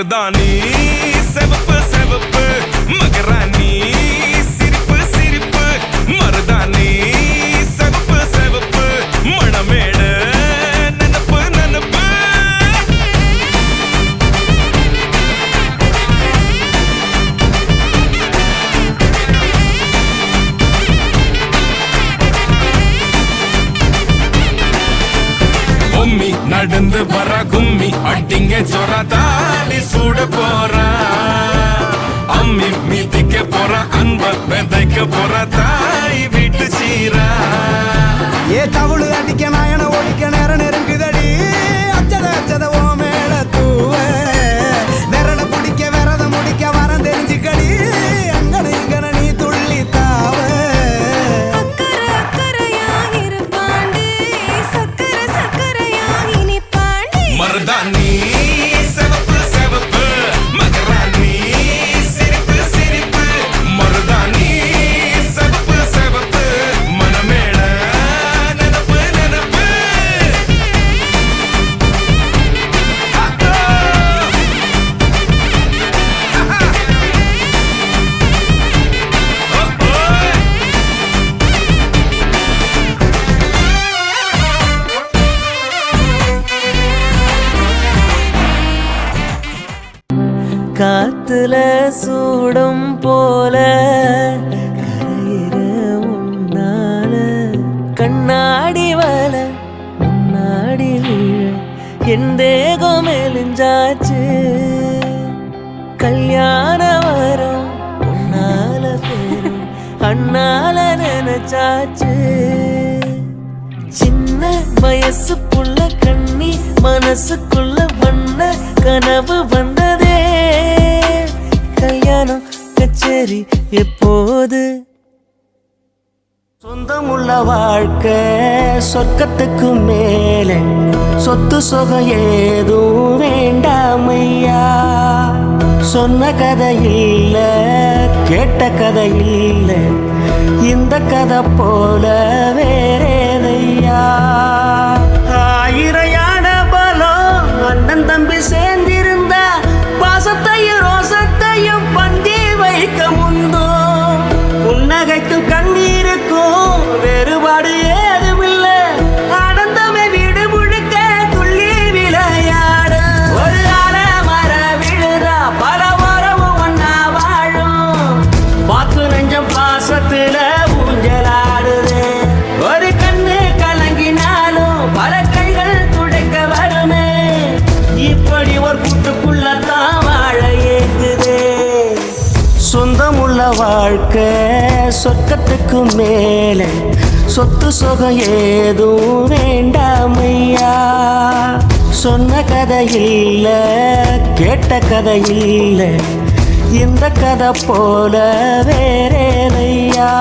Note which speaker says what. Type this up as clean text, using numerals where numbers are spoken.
Speaker 1: மருதாணி செவப்பு செவப்பு மகராணி சிரிப்பு சிரிப்பு மருதாணி செவப்பு செவப்பு மணமேடு நனப்பு நனப்பு பொம்மி நடந்து வர கும்மி அட்டிங்க ஜொரா தாலி சூட போறா அம்மி மீதிக்க போற அன்ப விதைக்க போற தாய் வீட்டு சீரா
Speaker 2: ஏ தவுளு அடிக்க நாயன ஒழிக்க நேரம் நெருங்குதடி அச்சத அச்சத ஓ மேல தூவ விரல பிடிக்க விரத முடிக்க வரம் தெரிஞ்சுக்கடி அங்கன இங்கன நீ துள்ளி தாவ
Speaker 1: மருதாணி செவப்பு செவப்பு மகராணி சிரிப்பு சிரிப்பு மருதாணி செவப்பு செவப்பு மணமேட நனப்பு நனப்பு
Speaker 3: காத்துல சூடும் போல கரையிற உன்னால கண்ணாடி வல முன்னாடி விழ என் தேகம் மெலிஞ்சாச்சு கல்யாண வரம் உன்னால பேரும் அண்ணால நினைச்சாச்சு சின்ன வயசு புள்ள கண்ணி மனசுக்குள்ள வண்ண கனவு வந்ததே கல்யாணம் கச்சேரி எப்போது சொந்தமுள்ள வாழ்க்கை சொர்க்கத்துக்கு மேலே சொத்து சொகம் ஏதும் வேண்டாமையா சொன்ன கதை இல்ல கேட்ட கதை இல்ல இந்த கதை போல வேறேதையா ஆயிரையான பலம் அண்ணன் தம்பி சேர்ந்திருந்தா பாசத்தையும் ரோசத்தையும் பந்தி வைக்க முந்தோ புன்னகைக்கும் கண்ணீருக்கும் வேறுபாடு ஏதுமில்லை ஆனந்தமே வீடு முழுக்க துள்ளி விளையாடு ஒரு அற மர விழுதா பல மரமும் ஒன்னா வாழும் பாத்து நெஞ்சம் பாசத்துல ஊஞ்சலாடுது ஒரு கண்ணு கலங்கினாலும் பல கைகள் துடைக்க வருமே இப்படி ஒரு கூட்டுக்குள்ளத்தான் வாழ ஏங்குதே சொந்தமுள்ள வாழ்க்கை சொர்க்கத்துக்கு மேலே சொத்து சொகம் ஏதும் வேண்டாமையா சொன்ன கதை இல்ல கேட்ட கதை இல்ல இந்த கதை போல வேறேதையா